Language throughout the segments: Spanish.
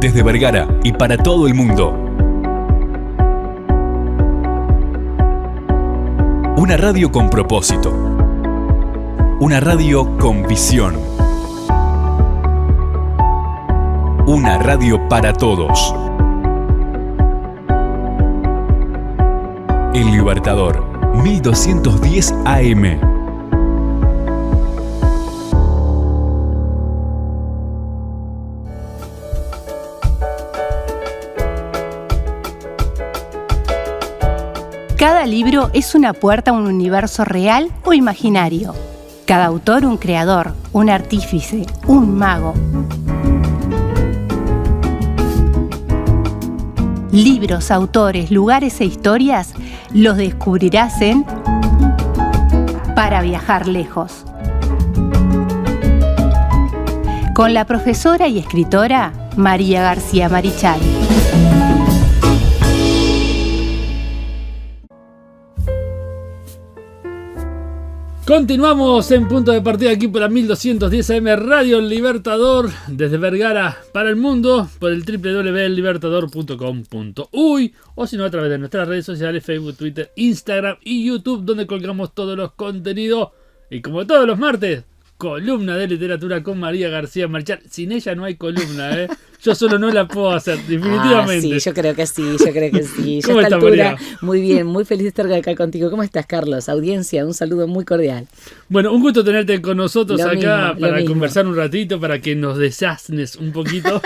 desde Vergara y para todo el mundo. Una radio con propósito. Una radio con visión. Una radio para todos. El Libertador, 1210 AM. Cada libro es una puerta a un universo real o imaginario. Cada autor un creador, un artífice, un mago. Libros, autores, lugares e historias los descubrirás en Para Viajar Lejos. Con la profesora y escritora María García Marichal. Continuamos en punto de partida aquí por la 1210 AM Radio Libertador, desde Vergara para el mundo, por el www.libertador.com.uy o si no a través de nuestras redes sociales, Facebook, Twitter, Instagram y YouTube, donde colgamos todos los contenidos. Y como todos los martes, columna de literatura con María García Marichal. Sin ella no hay columna, Yo solo no la puedo hacer, definitivamente. Sí, yo creo que sí. ¿Cómo estás, María? Muy bien, muy feliz de estar acá contigo. ¿Cómo estás, Carlos? Audiencia, un saludo muy cordial. Bueno, un gusto tenerte con nosotros acá para mismo. Conversar un ratito, para que nos desasnes un poquito.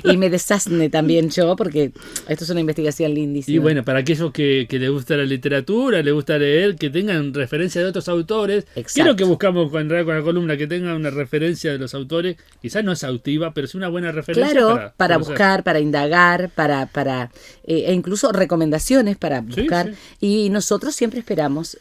Y me desasne también yo, porque esto es una investigación lindísima. Y bueno, para aquellos que les gusta la literatura, les gusta leer, que tengan referencia de otros autores. Exacto. ¿Qué es lo que buscamos con la columna? Que tengan una referencia de los autores. Quizás no es exhaustiva, pero es una buena referencia. Claro, para buscar, para indagar, e incluso recomendaciones para buscar. Sí. Y nosotros siempre esperamos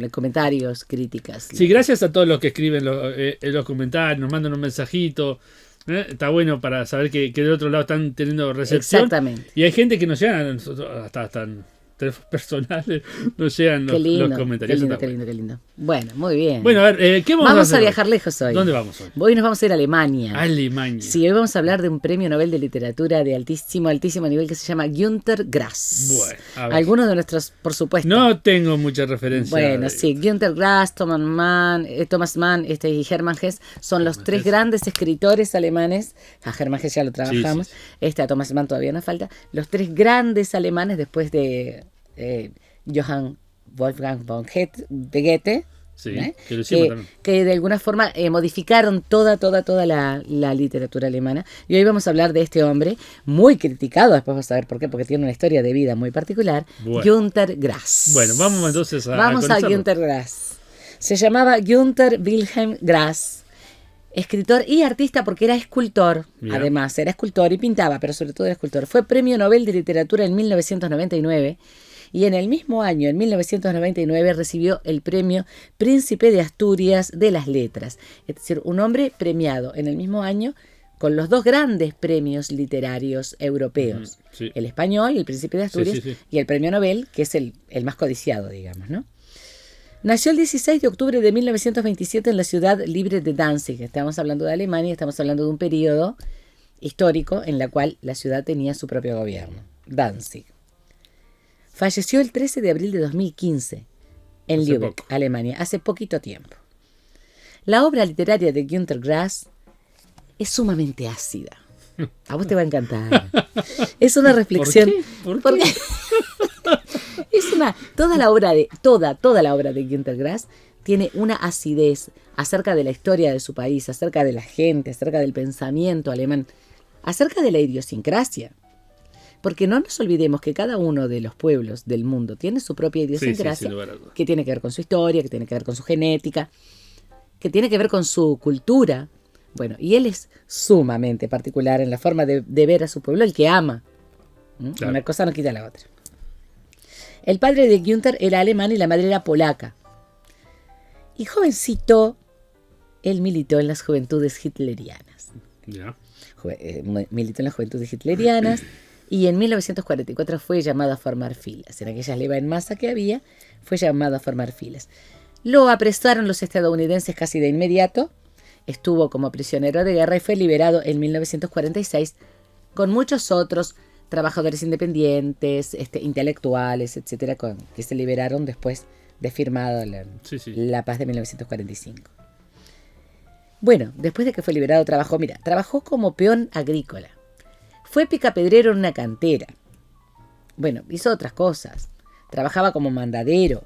comentarios, críticas. Sí, gracias a todos los que escriben los comentarios, nos mandan un mensajito. Está bueno para saber que del otro lado están teniendo recepción. Exactamente. Y hay gente que nos llegan a nosotros hasta teléfonos personales, nos llegan los comentarios. Qué lindo. Bueno, muy bien. Bueno, a ver, ¿qué vamos a hacer? A viajar lejos hoy. ¿Dónde vamos hoy? Hoy nos vamos a ir a Alemania. Alemania. Sí, hoy vamos a hablar de un premio Nobel de Literatura de altísimo nivel que se llama Günter Grass. Bueno, a ver. Algunos de nuestros, por supuesto. No tengo mucha referencia. Bueno, sí, Günter Grass, Thomas Mann y Hermann Hesse son los tres grandes escritores alemanes. A Hermann Hesse ya lo trabajamos. Sí. A Thomas Mann todavía nos falta. Los tres grandes alemanes después de Johann Wolfgang von Goethe. Sí, que lo hicimos también. Que de alguna forma modificaron toda la literatura alemana. Y hoy vamos a hablar de este hombre muy criticado, después vamos a ver por qué, porque tiene una historia de vida muy particular, Günter Grass. Bueno, vamos entonces a Günter Grass. Se llamaba Günter Wilhelm Grass, escritor y artista porque era escultor. Bien. Además, era escultor y pintaba, pero sobre todo era escultor. Fue premio Nobel de Literatura en 1999. Y en el mismo año, en 1999, recibió el premio Príncipe de Asturias de las Letras. Es decir, un hombre premiado en el mismo año con los dos grandes premios literarios europeos. Sí. El español, el Príncipe de Asturias, sí. Y el premio Nobel, que es el más codiciado, digamos, ¿no? Nació el 16 de octubre de 1927 en la ciudad libre de Danzig. Estamos hablando de Alemania, estamos hablando de un periodo histórico en la cual la ciudad tenía su propio gobierno. Danzig. Falleció el 13 de abril de 2015 en Lübeck, Alemania, hace poquito tiempo. La obra literaria de Günter Grass es sumamente ácida. A vos te va a encantar. Es una reflexión. ¿Por qué? Toda la obra de Günter Grass tiene una acidez acerca de la historia de su país, acerca de la gente, acerca del pensamiento alemán, acerca de la idiosincrasia. Porque no nos olvidemos que cada uno de los pueblos del mundo tiene su propia idiosincrasia, que tiene que ver con su historia, que tiene que ver con su genética, que tiene que ver con su cultura. Bueno, y él es sumamente particular en la forma de ver a su pueblo, el que ama. Claro. Una cosa no quita la otra. El padre de Günter era alemán y la madre era polaca. Y jovencito, él militó en las juventudes hitlerianas. Yeah. Militó en las juventudes hitlerianas. Y en 1944 fue llamado a formar filas. En aquella leva en masa que había, fue llamado a formar filas. Lo apresaron los estadounidenses casi de inmediato. Estuvo como prisionero de guerra y fue liberado en 1946 con muchos otros trabajadores independientes, intelectuales, etcétera, que se liberaron después de firmado la paz de 1945. Bueno, después de que fue liberado trabajó como peón agrícola. Fue picapedrero en una cantera. Bueno, hizo otras cosas. Trabajaba como mandadero.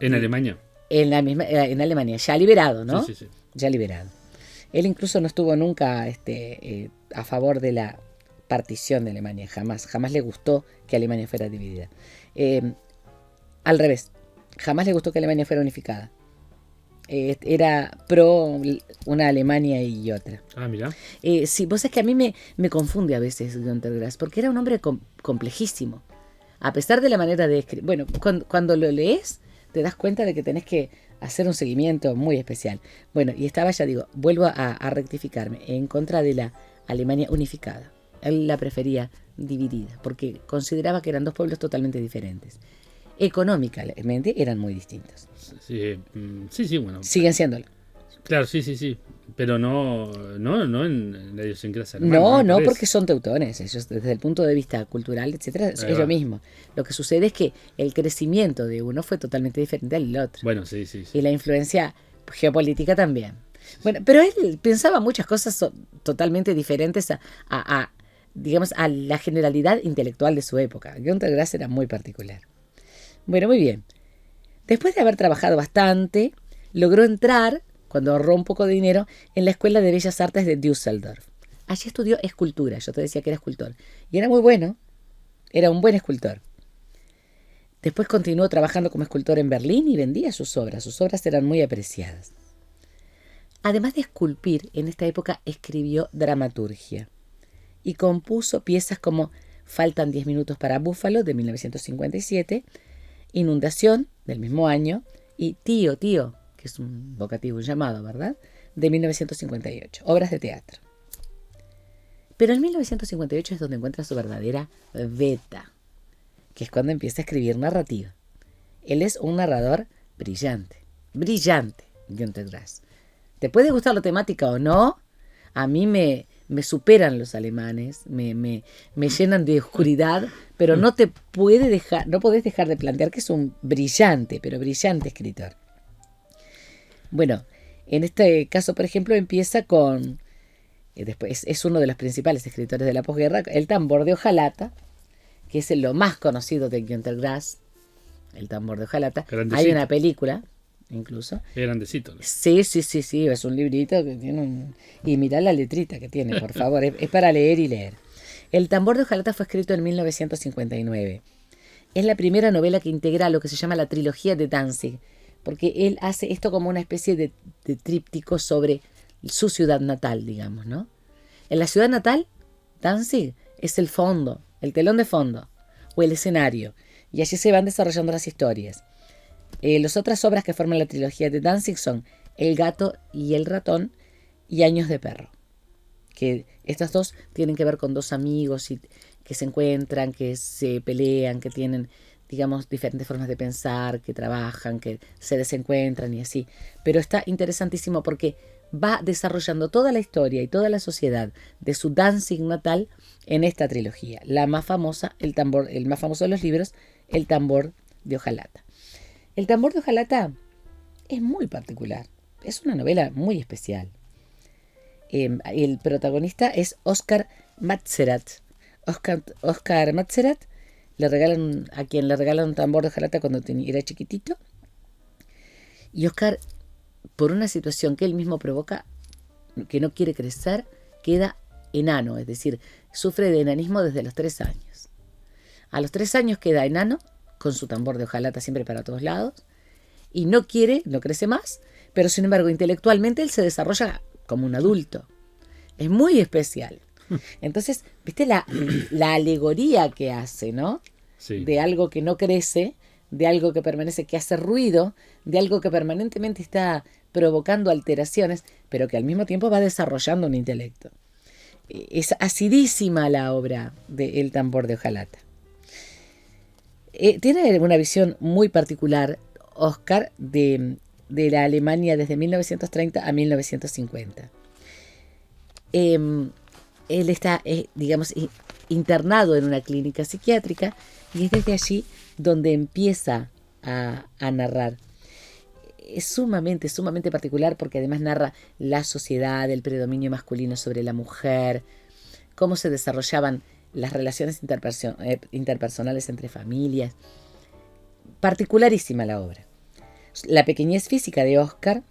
¿En Alemania? En Alemania, ya liberado, ¿no? Sí. Ya liberado. Él incluso no estuvo nunca a favor de la partición de Alemania, jamás le gustó que Alemania fuera dividida. Al revés, jamás le gustó que Alemania fuera unificada. Era pro una Alemania y otra. Ah, mira. Sí, vos sabés que a mí me confunde a veces Günter Grass, porque era un hombre complejísimo. A pesar de la manera de escribir. Bueno, cuando lo lees, te das cuenta de que tenés que hacer un seguimiento muy especial. Bueno, y estaba, ya digo, vuelvo a rectificarme, en contra de la Alemania unificada. Él la prefería dividida, porque consideraba que eran dos pueblos totalmente diferentes. Económicamente eran muy distintos. Sí, bueno. Siguen siéndolo. Claro, sí. Pero no en la idiosincrasia alemana. No, porque son teutones. Ellos, desde el punto de vista cultural, etcétera, es lo mismo. Lo que sucede es que el crecimiento de uno fue totalmente diferente al del otro. Bueno, sí. Y la influencia geopolítica también. Bueno, pero él pensaba muchas cosas totalmente diferentes digamos, a la generalidad intelectual de su época. Günter Grass era muy particular. Bueno, muy bien. Después de haber trabajado bastante, logró entrar, cuando ahorró un poco de dinero, en la Escuela de Bellas Artes de Düsseldorf. Allí estudió escultura. Yo te decía que era escultor. Y era muy bueno. Era un buen escultor. Después continuó trabajando como escultor en Berlín y vendía sus obras. Sus obras eran muy apreciadas. Además de esculpir, en esta época escribió dramaturgia y compuso piezas como Faltan 10 minutos para Búfalo, de 1957, Inundación, del mismo año, y Tío, que es un vocativo, un llamado, ¿verdad?, de 1958, obras de teatro. Pero en 1958 es donde encuentra su verdadera beta, que es cuando empieza a escribir narrativa. Él es un narrador brillante, Günter Grass. ¿Te puede gustar la temática o no? A mí me superan los alemanes, me llenan de oscuridad, pero no podés dejar de plantear que es un brillante escritor. Bueno, en este caso, por ejemplo, empieza con, después es uno de los principales escritores de la posguerra, El tambor de hojalata, que es lo más conocido de Günter Grass, El tambor de hojalata. Hay una película, incluso. Es grandecito, ¿no? Sí, es un librito que tiene y mirá la letrita que tiene, por favor, es para leer y leer. El tambor de hojalata fue escrito en 1959. Es la primera novela que integra lo que se llama la trilogía de Danzig, porque él hace esto como una especie de tríptico sobre su ciudad natal, digamos, ¿no? En la ciudad natal, Danzig es el fondo, el telón de fondo, o el escenario, y allí se van desarrollando las historias. Las otras obras que forman la trilogía de Danzig son El gato y el ratón y Años de perro. Que estas dos tienen que ver con dos amigos que se encuentran, que se pelean, que tienen, digamos, diferentes formas de pensar, que trabajan, que se desencuentran y así. Pero está interesantísimo porque va desarrollando toda la historia y toda la sociedad de su Danzig natal en esta trilogía. La más famosa, el más famoso de los libros, El tambor de hojalata. El tambor de hojalata es muy particular. Es una novela muy especial. El protagonista es Oskar Matzerath. Oskar Matzerath a quien le regalan un tambor de hojalata cuando era chiquitito. Y Oskar, por una situación que él mismo provoca, que no quiere crecer, queda enano. Es decir, sufre de enanismo desde los 3 años. A los 3 años queda enano, con su tambor de hojalata siempre para todos lados, y no crece más, pero sin embargo intelectualmente él se desarrolla como un adulto. Es muy especial. Entonces, ¿viste la alegoría que hace, ¿no? Sí. De algo que no crece, de algo que permanece, que hace ruido, de algo que permanentemente está provocando alteraciones, pero que al mismo tiempo va desarrollando un intelecto. Es acidísima la obra de El tambor de hojalata. Tiene una visión muy particular, Oskar, de la Alemania desde 1930 a 1950. él está, digamos, internado en una clínica psiquiátrica y es desde allí donde empieza a narrar. Es sumamente, sumamente particular porque además narra la sociedad, el predominio masculino sobre la mujer, cómo se desarrollaban las relaciones interpersonales entre familias. Particularísima la obra. La pequeñez física de Oscar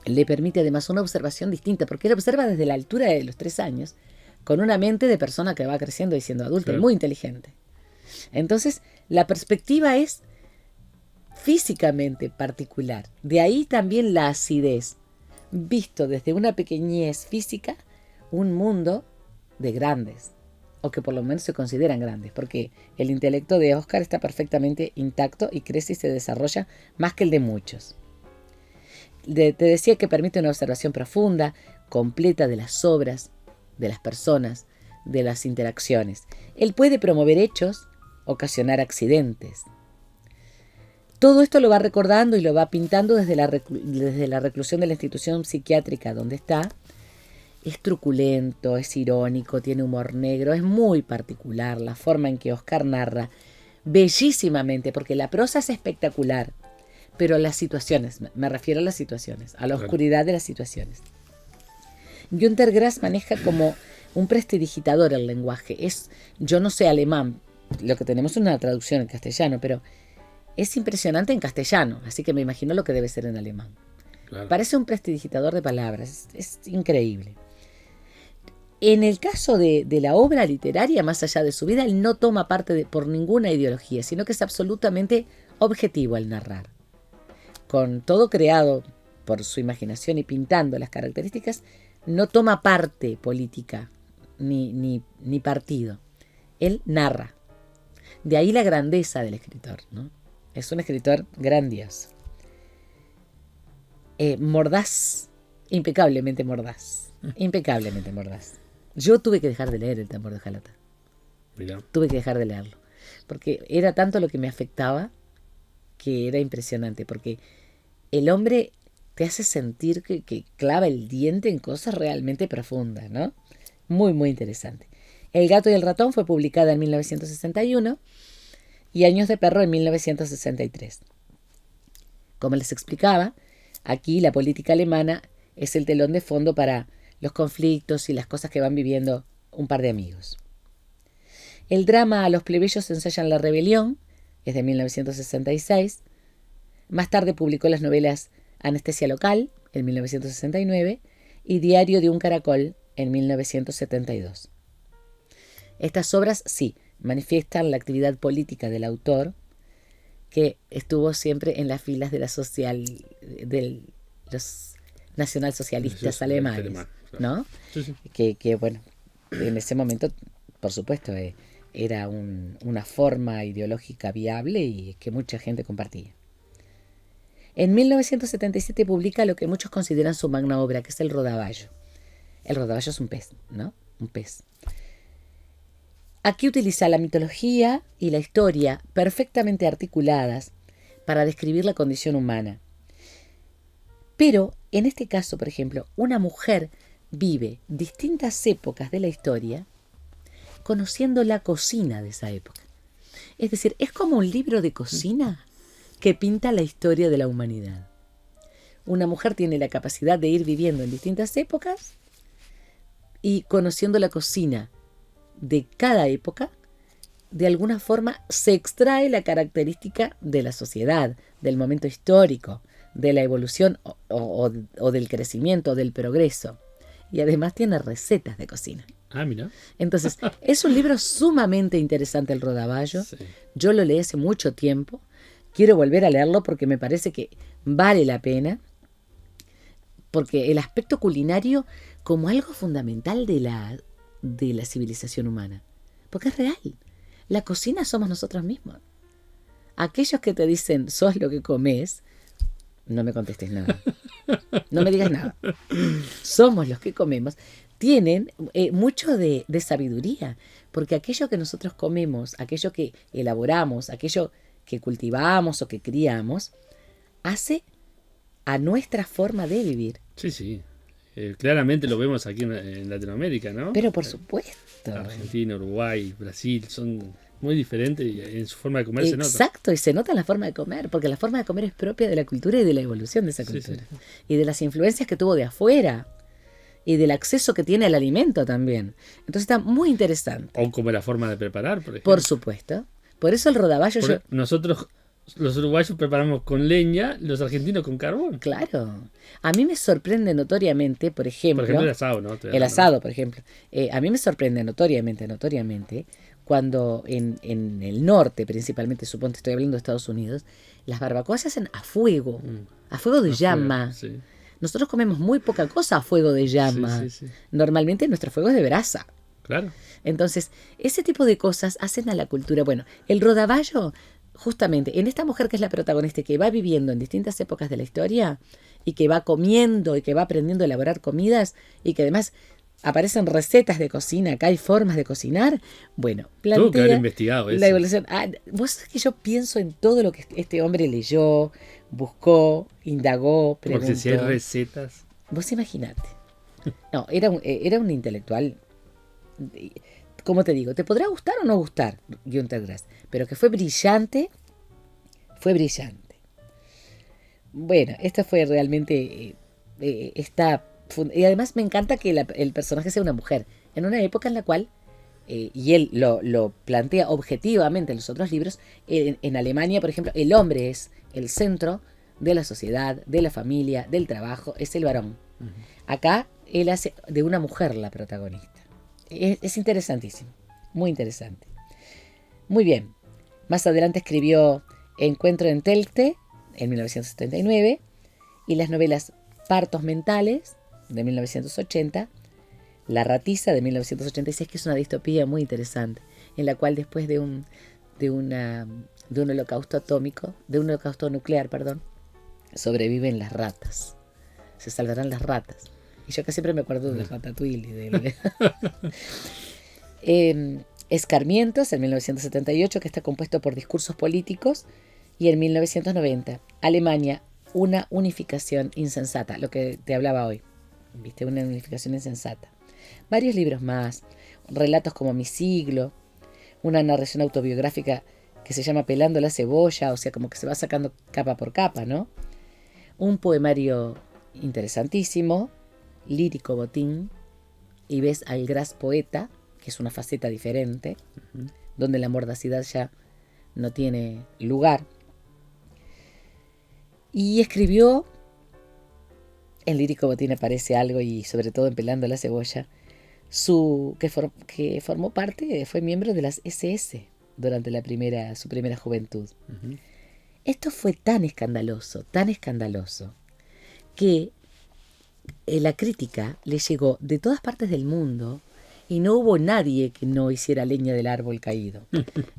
le permite además una observación distinta, porque él observa desde la altura de los 3 años, con una mente de persona que va creciendo y siendo adulta, y muy inteligente. Entonces, la perspectiva es físicamente particular. De ahí también la acidez. Visto desde una pequeñez física, un mundo de grandes, o que por lo menos se consideran grandes, porque el intelecto de Oscar está perfectamente intacto y crece y se desarrolla más que el de muchos. Te decía que permite una observación profunda, completa de las obras, de las personas, de las interacciones. Él puede promover hechos, ocasionar accidentes. Todo esto lo va recordando y lo va pintando desde la reclusión de la institución psiquiátrica donde está. Es truculento, es irónico, tiene humor negro, es muy particular la forma en que Oscar narra, bellísimamente, porque la prosa es espectacular, pero las situaciones, me refiero a las situaciones, a la oscuridad de las situaciones. Günter Grass maneja como un prestidigitador el lenguaje. Yo no sé alemán, lo que tenemos es una traducción en castellano, pero es impresionante en castellano, así que me imagino lo que debe ser en alemán. Claro. Parece un prestidigitador de palabras, es increíble. En el caso de la obra literaria, más allá de su vida, él no toma parte por ninguna ideología, sino que es absolutamente objetivo al narrar. Con todo creado por su imaginación y pintando las características, no toma parte política ni partido. Él narra. De ahí la grandeza del escritor, ¿no? Es un escritor grandioso. Mordaz, impecablemente mordaz. Impecablemente mordaz. Yo tuve que dejar de leer El tambor de hojalata. Mirá. Tuve que dejar de leerlo. Porque era tanto lo que me afectaba que era impresionante. Porque el hombre te hace sentir que clava el diente en cosas realmente profundas, ¿no? Muy, muy interesante. El gato y el ratón fue publicada en 1961 y Años de perro en 1963. Como les explicaba, aquí la política alemana es el telón de fondo para los conflictos y las cosas que van viviendo un par de amigos. El drama A los plebeyos ensayan la rebelión es de 1966. Más tarde publicó las novelas Anestesia local en 1969 y Diario de un caracol en 1972. Estas obras sí manifiestan la actividad política del autor, que estuvo siempre en las filas de de los nacionalsocialistas alemanes, ¿no? Sí. Que bueno, en ese momento, por supuesto, era una forma ideológica viable y que mucha gente compartía. En 1977 publica lo que muchos consideran su magna obra, que es El rodaballo. El rodaballo es un pez, ¿no? Un pez. Aquí utiliza la mitología y la historia perfectamente articuladas para describir la condición humana. Pero, en este caso, por ejemplo, una mujer vive distintas épocas de la historia conociendo la cocina de esa época. Es decir, es como un libro de cocina que pinta la historia de la humanidad. Una mujer tiene la capacidad de ir viviendo en distintas épocas y conociendo la cocina de cada época, de alguna forma se extrae la característica de la sociedad, del momento histórico, de la evolución o del crecimiento, del progreso. Y además tiene recetas de cocina. Ah, mira. Entonces, es un libro sumamente interesante, El rodaballo. Sí. Yo lo leí hace mucho tiempo. Quiero volver a leerlo porque me parece que vale la pena. Porque el aspecto culinario como algo fundamental de la civilización humana. Porque es real. La cocina somos nosotros mismos. Aquellos que te dicen, sos lo que comes, no me contestes nada. No me digas nada. Somos los que comemos. Tienen mucho de sabiduría. Porque aquello que nosotros comemos, aquello que elaboramos, aquello que cultivamos o que criamos, hace a nuestra forma de vivir. Sí, sí. claramente lo vemos aquí en Latinoamérica, ¿no? Pero por supuesto. Argentina, Uruguay, Brasil son muy diferentes y en su forma de comer se nota. Exacto, y se nota la forma de comer, porque la forma de comer es propia de la cultura y de la evolución de esa cultura. Sí. Y de las influencias que tuvo de afuera. Y del acceso que tiene al alimento también. Entonces está muy interesante. O como la forma de preparar, por ejemplo. Por supuesto. Por eso el rodaballo Nosotros, los uruguayos, preparamos con leña, los argentinos con carbón. Claro. A mí me sorprende notoriamente, por ejemplo... el asado, ¿no? El asado, por ejemplo. A mí me sorprende notoriamente, cuando en el norte, principalmente, suponte, estoy hablando de Estados Unidos, las barbacoas se hacen a fuego de llama. Sí. Nosotros comemos muy poca cosa a fuego de llama. Sí. Normalmente nuestro fuego es de brasa. Claro. Entonces, ese tipo de cosas hacen a la cultura. Bueno, el rodaballo, justamente, en esta mujer que es la protagonista, que va viviendo en distintas épocas de la historia y que va comiendo y que va aprendiendo a elaborar comidas y que además aparecen recetas de cocina, acá hay formas de cocinar. Bueno, plantea tuvo que haber investigado eso. La evolución. Vos sabés que yo pienso en todo lo que este hombre leyó, buscó, indagó, preguntó. Porque si hay recetas. Vos imaginate. No, era un intelectual. Como te digo, te podrá gustar o no gustar Günter Grass, pero que fue brillante. Bueno, esta fue realmente y además me encanta que el personaje sea una mujer, en una época en la cual, y él lo plantea objetivamente en los otros libros, en Alemania, por ejemplo, el hombre es el centro de la sociedad, de la familia, del trabajo, es el varón. Uh-huh. Acá él hace de una mujer la protagonista. Es interesantísimo, muy interesante. Muy bien, más adelante escribió Encuentro en Telgte, en 1979, y las novelas Partos Mentales, de 1980, La Ratiza, de 1986, que es una distopía muy interesante, en la cual después de un holocausto nuclear, sobreviven las ratas. Se salvarán las ratas. Y yo acá siempre me acuerdo de Ratatouille. Escarmientos, en 1978, que está compuesto por discursos políticos, y en 1990, Alemania, una unificación insensata, lo que te hablaba hoy, ¿viste? Una unificación insensata. Varios libros más, relatos como Mi siglo, una narración autobiográfica que se llama Pelando la cebolla, o sea, como que se va sacando capa por capa, ¿no? Un poemario interesantísimo, Lírico Botín, y ves al Grass poeta, que es una faceta diferente, donde la mordacidad ya no tiene lugar. Y escribió, en Lírico Botín aparece algo, y sobre todo en Pelando la cebolla, que formó parte, fue miembro de las SS durante su primera juventud. Uh-huh. Esto fue tan escandaloso, que la crítica le llegó de todas partes del mundo y no hubo nadie que no hiciera leña del árbol caído.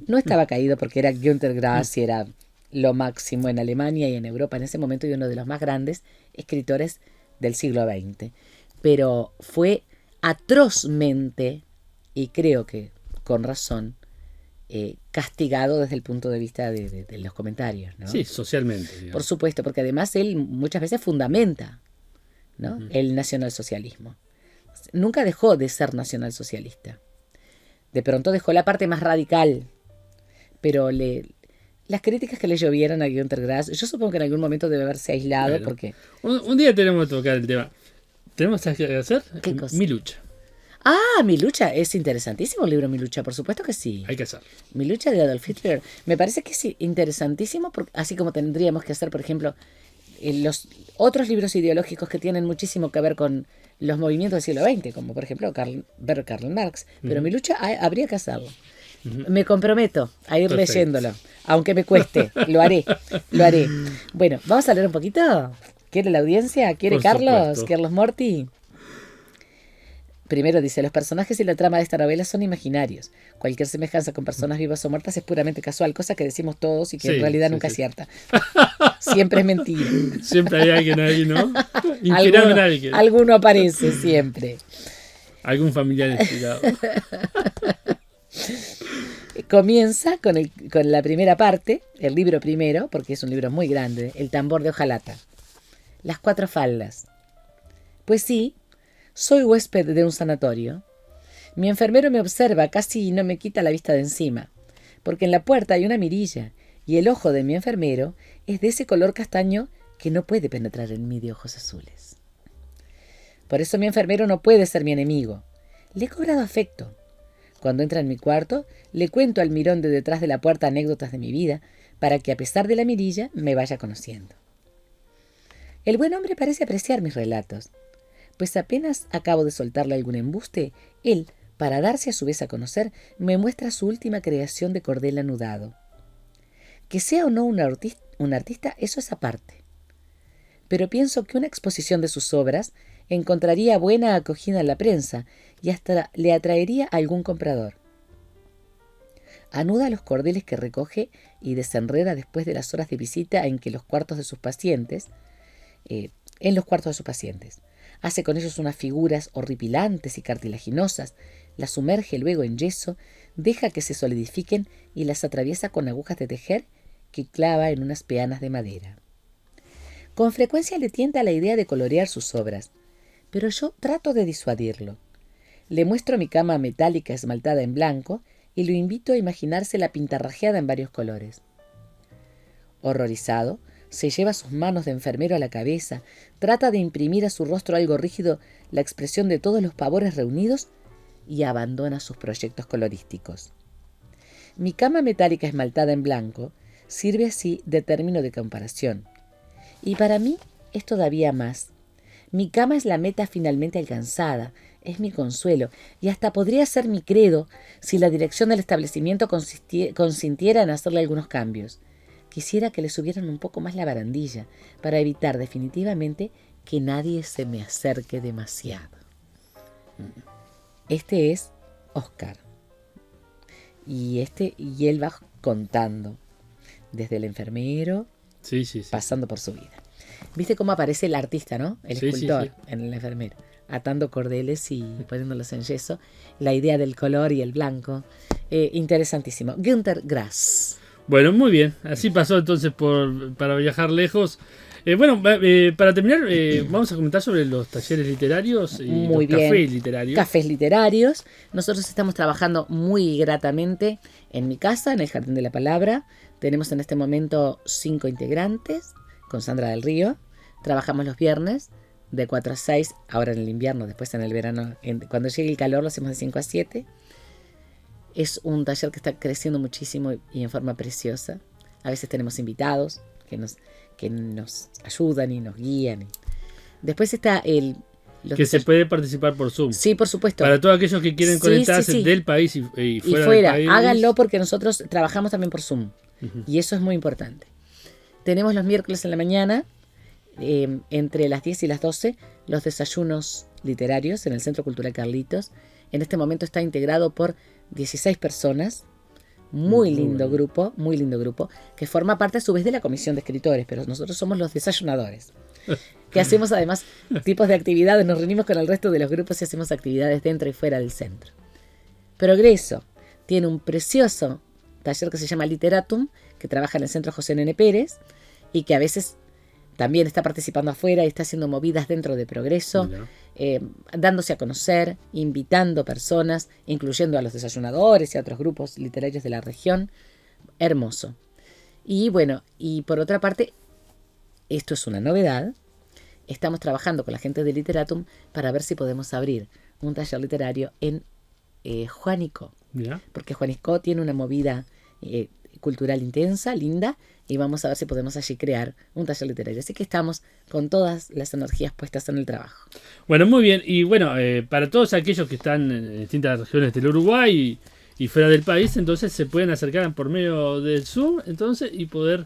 No estaba caído porque era Günter Grass y era lo máximo en Alemania y en Europa en ese momento y uno de los más grandes escritores del siglo XX. Pero fue atrozmente, y creo que con razón, castigado desde el punto de vista de los comentarios, ¿no? Sí, socialmente. Digamos. Por supuesto, porque además él muchas veces fundamenta, ¿no? El nacionalsocialismo. Nunca dejó de ser nacionalsocialista. De pronto dejó la parte más radical, pero las críticas que le llovieron a Günter Grass, yo supongo que en algún momento debe haberse aislado. Bueno, porque un día tenemos que tocar el tema. ¿Tenemos que hacer? ¿Qué cosa? Mi lucha. Mi lucha, es interesantísimo el libro Mi lucha, por supuesto que sí. Hay que hacer. Mi lucha de Adolf Hitler. Me parece que es interesantísimo, así como tendríamos que hacer, por ejemplo, los otros libros ideológicos que tienen muchísimo que ver con los movimientos del siglo XX, como por ejemplo Karl Marx. Pero Mi lucha habría que hacerlo. Me comprometo a ir leyéndolo, aunque me cueste. Lo haré. Bueno, vamos a leer un poquito. ¿Quiere la audiencia? ¿Quiere por Carlos? Supuesto. ¿Carlos Morty? Primero dice, los personajes y la trama de esta novela son imaginarios. Cualquier semejanza con personas vivas o muertas es puramente casual, cosa que decimos todos y que en realidad nunca es cierta. Siempre es mentira. Siempre hay alguien ahí, ¿no? Inspirado en alguien. Alguno aparece siempre. Algún familiar inspirado. Comienza con la primera parte, el libro primero, porque es un libro muy grande, El tambor de hojalata. Las 4 faldas. Pues sí, Soy huésped de un sanatorio. Mi enfermero me observa, casi no me quita la vista de encima, porque en la puerta hay una mirilla y el ojo de mi enfermero es de ese color castaño que no puede penetrar en mí de ojos azules. Por eso mi enfermero no puede ser mi enemigo. Le he cobrado afecto. Cuando entra en mi cuarto, le cuento al mirón de detrás de la puerta anécdotas de mi vida, para que a pesar de la mirilla me vaya conociendo. El buen hombre parece apreciar mis relatos, pues apenas acabo de soltarle algún embuste, él, para darse a su vez a conocer, me muestra su última creación de cordel anudado. Que sea o no un artista, eso es aparte. Pero pienso que una exposición de sus obras encontraría buena acogida en la prensa y hasta le atraería a algún comprador. Anuda los cordeles que recoge y desenreda después de las horas de visita en los cuartos de sus pacientes. Hace con ellos unas figuras horripilantes y cartilaginosas, las sumerge luego en yeso, deja que se solidifiquen y las atraviesa con agujas de tejer que clava en unas peanas de madera. Con frecuencia le tienta la idea de colorear sus obras, pero yo trato de disuadirlo. Le muestro mi cama metálica esmaltada en blanco y lo invito a imaginársela pintarrajeada en varios colores. Horrorizado, se lleva sus manos de enfermero a la cabeza, trata de imprimir a su rostro algo rígido la expresión de todos los pavores reunidos y abandona sus proyectos colorísticos. Mi cama metálica esmaltada en blanco sirve así de término de comparación. Y para mí es todavía más. Mi cama es la meta finalmente alcanzada, es mi consuelo, y hasta podría ser mi credo si la dirección del establecimiento consintiera en hacerle algunos cambios. Quisiera que le subieran un poco más la barandilla, para evitar definitivamente que nadie se me acerque demasiado. Este es Oscar. Y él va contando, desde el enfermero, Sí. pasando por su vida. ¿Viste cómo aparece el artista, no? El escultor sí. en el enfermero, atando cordeles y poniéndolos en yeso. La idea del color y el blanco. Interesantísimo. Günter Grass. Bueno, muy bien. Así pasó entonces para viajar lejos. Para terminar, vamos a comentar sobre los talleres literarios y Muy los bien. cafés literarios. Cafés literarios. Nosotros estamos trabajando muy gratamente en mi casa, en el Jardín de la Palabra. Tenemos en este momento 5 integrantes, con Sandra del Río. Trabajamos los viernes de 4 a 6, ahora en el invierno, después en el verano. Cuando llegue el calor lo hacemos de 5 a 7. Es un taller que está creciendo muchísimo y en forma preciosa. A veces tenemos invitados que nos ayudan y nos guían. Después está se puede participar por Zoom. Sí, por supuesto. Para todos aquellos que quieren conectarse del país y fuera del país. Háganlo porque nosotros trabajamos también por Zoom. Uh-huh. Y eso es muy importante. Tenemos los miércoles en la mañana, entre las 10 y las 12, los desayunos literarios en el Centro Cultural Carlitos. En este momento está integrado por 16 personas. Muy lindo grupo, que forma parte a su vez de la comisión de escritores, pero nosotros somos los desayunadores. Que hacemos además tipos de actividades, nos reunimos con el resto de los grupos y hacemos actividades dentro y fuera del centro. Progreso tiene un precioso taller que se llama Literatum, que trabaja en el Centro José Nene Pérez y que a veces también está participando afuera y está haciendo movidas dentro de Progreso, dándose a conocer, invitando personas, incluyendo a los desayunadores y a otros grupos literarios de la región. Hermoso. Y bueno, y por otra parte, esto es una novedad. Estamos trabajando con la gente de Literatum para ver si podemos abrir un taller literario en Juanico. ¿Ya? Porque Juanico tiene una movida cultural intensa, linda, y vamos a ver si podemos allí crear un taller literario. Así que estamos con todas las energías puestas en el trabajo. Bueno, muy bien. Y bueno, para todos aquellos que están en distintas regiones del Uruguay y fuera del país, entonces se pueden acercar por medio del Zoom entonces y poder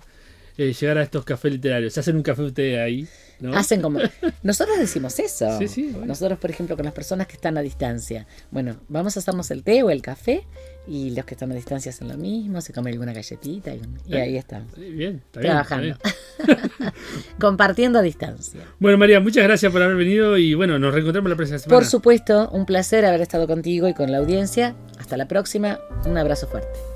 llegar a estos cafés literarios. ¿Se hacen un café ustedes ahí? ¿No? Hacen como... Nosotros decimos eso. Sí, bueno. Nosotros, por ejemplo, con las personas que están a distancia. Bueno, vamos a hacernos el té o el café y los que están a distancia hacen lo mismo, se comen alguna galletita y ahí estamos. Bien, está trabajando. Bien, está bien. Compartiendo a distancia. Bueno, María, muchas gracias por haber venido y bueno, nos reencontramos la próxima semana. Por supuesto, un placer haber estado contigo y con la audiencia. Hasta la próxima. Un abrazo fuerte.